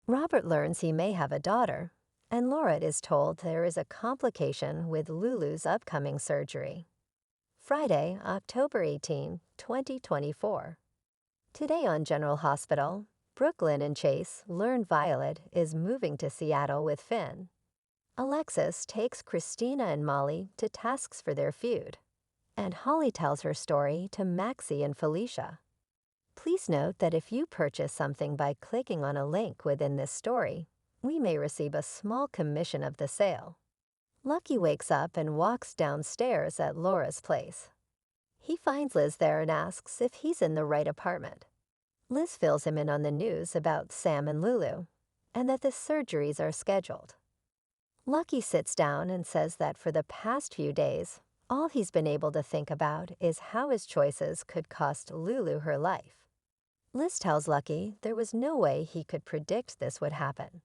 Robert learns he may have a daughter, and Laura is told there is a complication with Lulu's upcoming surgery. Friday, October 18, 2024. Today on General Hospital, Brooklyn and Chase learn Violet is moving to Seattle with Finn. Alexis takes Christina and Molly to tasks for their feud, and Holly tells her story to Maxie and Felicia. Please note that if you purchase something by clicking on a link within this story, we may receive a small commission of the sale. Lucky wakes up and walks downstairs at Laura's place. He finds Liz there and asks if he's in the right apartment. Liz fills him in on the news about Sam and Lulu, and that the surgeries are scheduled. Lucky sits down and says that for the past few days, all he's been able to think about is how his choices could cost Lulu her life. Liz tells Lucky there was no way he could predict this would happen.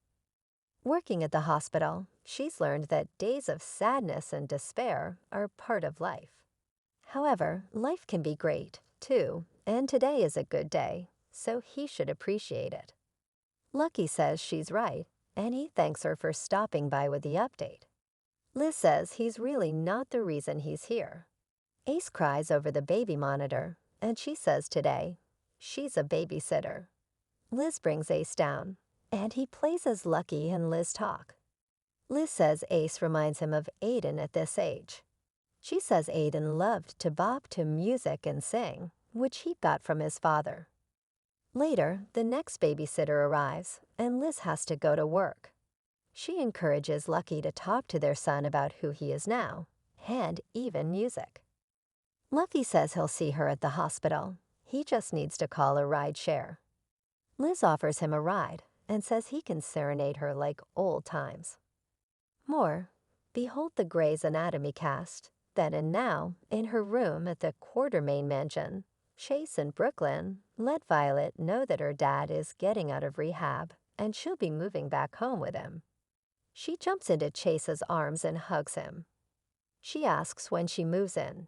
Working at the hospital, she's learned that days of sadness and despair are part of life. However, life can be great, too, and today is a good day, so he should appreciate it. Lucky says she's right, and he thanks her for stopping by with the update. Liz says he's really not the reason he's here. Ace cries over the baby monitor, and she says today, she's a babysitter. Liz brings Ace down, and he plays as Lucky and Liz talk. Liz says Ace reminds him of Aiden at this age. She says Aiden loved to bop to music and sing, which he got from his father. Later, the next babysitter arrives, and Liz has to go to work. She encourages Lucky to talk to their son about who he is now, and even music. Lucky says he'll see her at the hospital. He just needs to call a ride share. Liz offers him a ride and says he can serenade her like old times. More, behold the Grey's Anatomy cast. Then and now, in her room at the Quartermain Mansion, Chase and Brooklyn let Violet know that her dad is getting out of rehab and she'll be moving back home with him. She jumps into Chase's arms and hugs him. She asks when she moves in.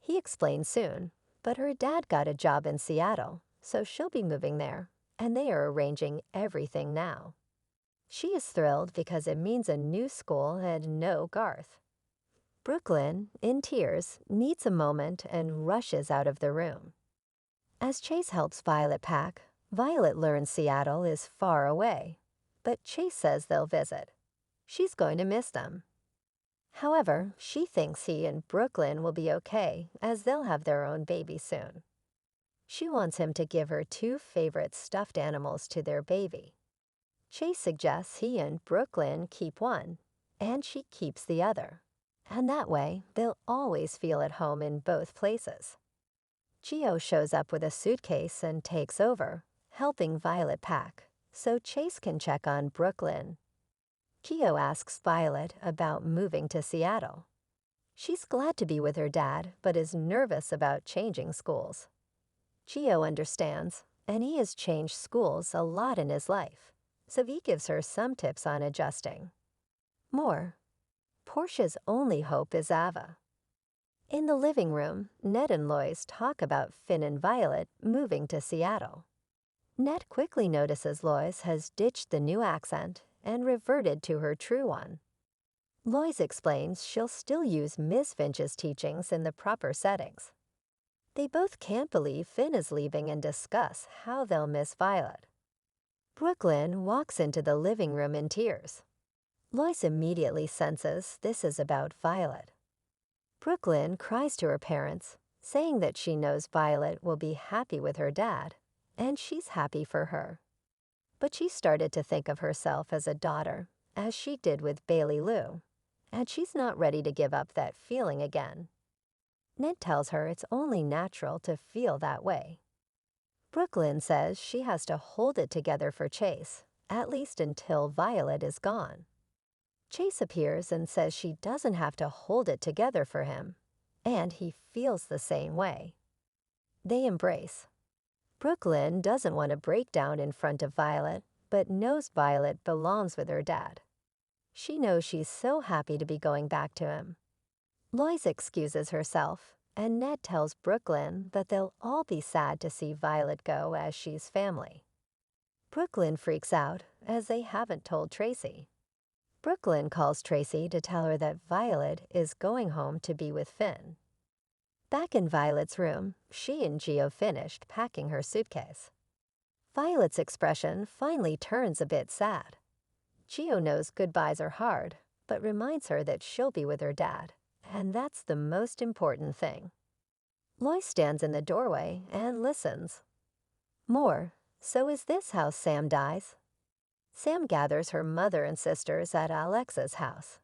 He explains soon, but her dad got a job in Seattle, so she'll be moving there, and they are arranging everything now. She is thrilled because it means a new school and no Garth. Brooklyn, in tears, needs a moment and rushes out of the room. As Chase helps Violet pack, Violet learns Seattle is far away, but Chase says they'll visit. She's going to miss them. However, she thinks he and Brooklyn will be okay, as they'll have their own baby soon. She wants him to give her 2 favorite stuffed animals to their baby. Chase suggests he and Brooklyn keep one, and she keeps the other. And that way, they'll always feel at home in both places. Gio shows up with a suitcase and takes over, helping Violet pack, so Chase can check on Brooklyn. Gio asks Violet about moving to Seattle. She's glad to be with her dad, but is nervous about changing schools. Gio understands, and he has changed schools a lot in his life, so he gives her some tips on adjusting. More. Portia's only hope is Ava. In the living room, Ned and Lois talk about Finn and Violet moving to Seattle. Ned quickly notices Lois has ditched the new accent and reverted to her true one. Lois explains she'll still use Miss Finch's teachings in the proper settings. They both can't believe Finn is leaving and discuss how they'll miss Violet. Brooklyn walks into the living room in tears. Lois immediately senses this is about Violet. Brooklyn cries to her parents, saying that she knows Violet will be happy with her dad, and she's happy for her. But she started to think of herself as a daughter, as she did with Bailey Lou, and she's not ready to give up that feeling again. Ned tells her it's only natural to feel that way. Brooklyn says she has to hold it together for Chase, at least until Violet is gone. Chase appears and says she doesn't have to hold it together for him, and he feels the same way. They embrace. Brooklyn doesn't want to break down in front of Violet, but knows Violet belongs with her dad. She knows she's so happy to be going back to him. Lois excuses herself, and Ned tells Brooklyn that they'll all be sad to see Violet go as she's family. Brooklyn freaks out as they haven't told Tracy. Brooklyn calls Tracy to tell her that Violet is going home to be with Finn. Back in Violet's room, she and Gio finished packing her suitcase. Violet's expression finally turns a bit sad. Gio knows goodbyes are hard, but reminds her that she'll be with her dad, and that's the most important thing. Lois stands in the doorway and listens. More, so is this how Sam dies? Sam gathers her mother and sisters at Alexa's house.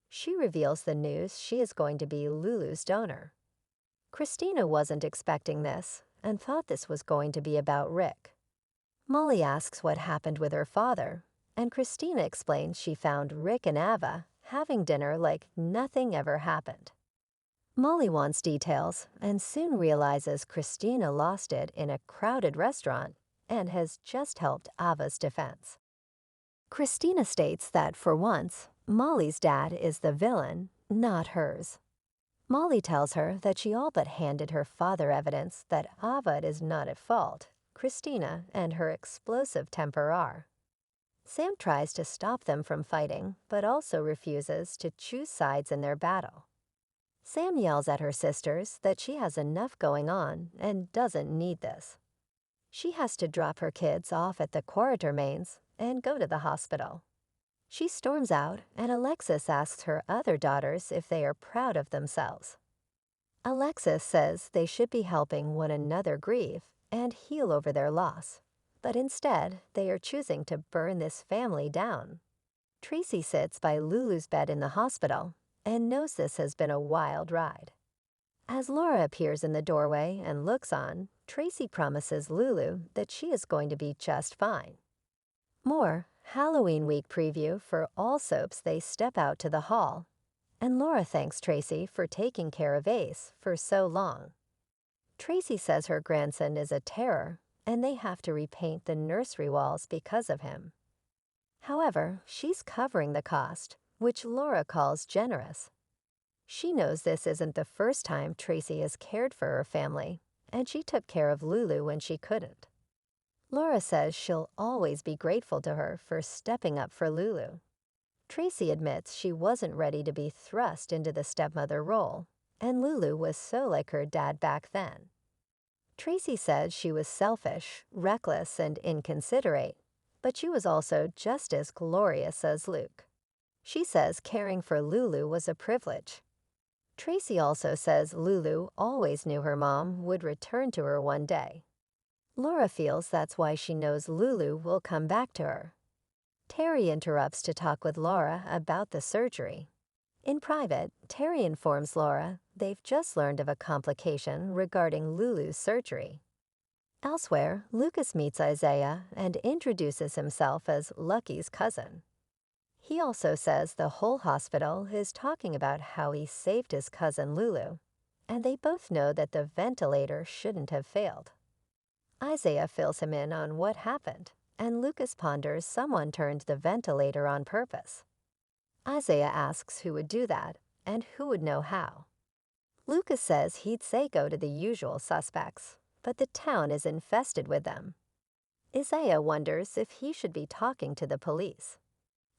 She reveals the news she is going to be Lulu's donor. Christina wasn't expecting this and thought this was going to be about Rick. Molly asks what happened with her father, and Christina explains she found Rick and Ava having dinner like nothing ever happened. Molly wants details and soon realizes Christina lost it in a crowded restaurant and has just helped Ava's defense. Christina states that, for once, Molly's dad is the villain, not hers. Molly tells her that she all but handed her father evidence that Ava is not at fault. Christina and her explosive temper are. Sam tries to stop them from fighting, but also refuses to choose sides in their battle. Sam yells at her sisters that she has enough going on and doesn't need this. She has to drop her kids off at the Quartermains and go to the hospital. She storms out, and Alexis asks her other daughters if they are proud of themselves. Alexis says they should be helping one another grieve and heal over their loss, but instead they are choosing to burn this family down. Tracy sits by Lulu's bed in the hospital and knows this has been a wild ride. As Laura appears in the doorway and looks on, Tracy promises Lulu that she is going to be just fine. More Halloween week preview for all soaps. They step out to the hall, and Laura thanks Tracy for taking care of Ace for so long. Tracy says her grandson is a terror, and they have to repaint the nursery walls because of him. However, she's covering the cost, which Laura calls generous. She knows this isn't the first time Tracy has cared for her family, and she took care of Lulu when she couldn't. Laura says she'll always be grateful to her for stepping up for Lulu. Tracy admits she wasn't ready to be thrust into the stepmother role, and Lulu was so like her dad back then. Tracy said she was selfish, reckless, and inconsiderate, but she was also just as glorious as Luke. She says caring for Lulu was a privilege. Tracy also says Lulu always knew her mom would return to her one day. Laura feels that's why she knows Lulu will come back to her. Terry interrupts to talk with Laura about the surgery. In private, Terry informs Laura they've just learned of a complication regarding Lulu's surgery. Elsewhere, Lucas meets Isaiah and introduces himself as Lucky's cousin. He also says the whole hospital is talking about how he saved his cousin Lulu, and they both know that the ventilator shouldn't have failed. Isaiah fills him in on what happened, and Lucas ponders someone turned the ventilator on purpose. Isaiah asks who would do that and who would know how. Lucas says he'd say go to the usual suspects, but the town is infested with them. Isaiah wonders if he should be talking to the police.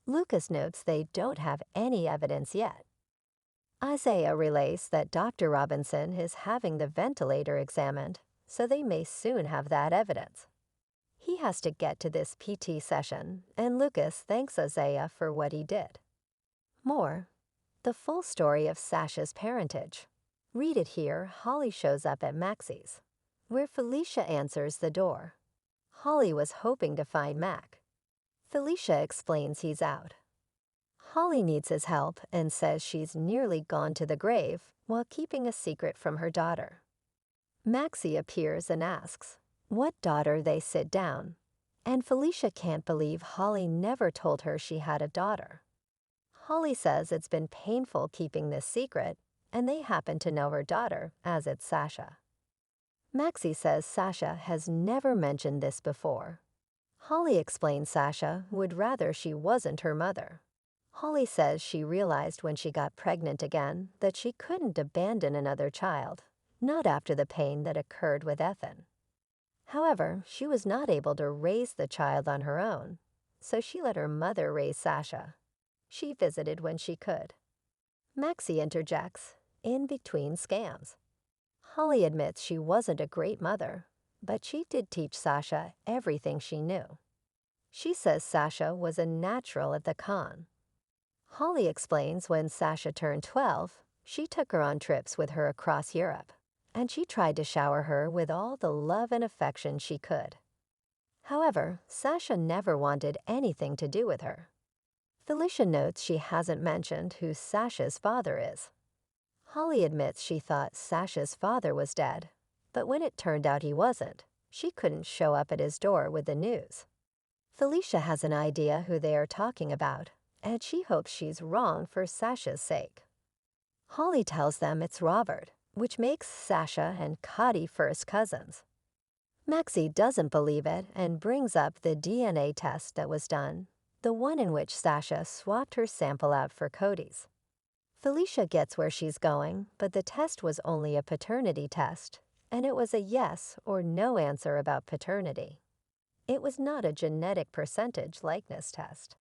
Lucas notes they don't have any evidence yet. Isaiah relays that Dr. Robinson is having the ventilator examined, so they may soon have that evidence. He has to get to this PT session, and Lucas thanks Isaiah for what he did. More, the full story of Sasha's parentage. Read it here. Holly shows up at Maxie's, where Felicia answers the door. Holly was hoping to find Mac. Felicia explains he's out. Holly needs his help and says she's nearly gone to the grave while keeping a secret from her daughter. Maxie appears and asks what daughter they sit down, and Felicia can't believe Holly never told her she had a daughter. Holly says it's been painful keeping this secret, and they happen to know her daughter as it's Sasha. Maxie says Sasha has never mentioned this before. Holly explains Sasha would rather she wasn't her mother. Holly says she realized when she got pregnant again that she couldn't abandon another child, not after the pain that occurred with Ethan. However, she was not able to raise the child on her own, so she let her mother raise Sasha. She visited when she could. Maxie interjects, in between scams. Holly admits she wasn't a great mother, but she did teach Sasha everything she knew. She says Sasha was a natural at the con. Holly explains when Sasha turned 12, she took her on trips with her across Europe, and she tried to shower her with all the love and affection she could. However, Sasha never wanted anything to do with her. Felicia notes she hasn't mentioned who Sasha's father is. Holly admits she thought Sasha's father was dead, but when it turned out he wasn't, she couldn't show up at his door with the news. Felicia has an idea who they are talking about, and she hopes she's wrong for Sasha's sake. Holly tells them it's Robert, which makes Sasha and Cotty first cousins. Maxie doesn't believe it and brings up the DNA test that was done, the one in which Sasha swapped her sample out for Cody's. Felicia gets where she's going, but the test was only a paternity test, and it was a yes or no answer about paternity. It was not a genetic percentage likeness test.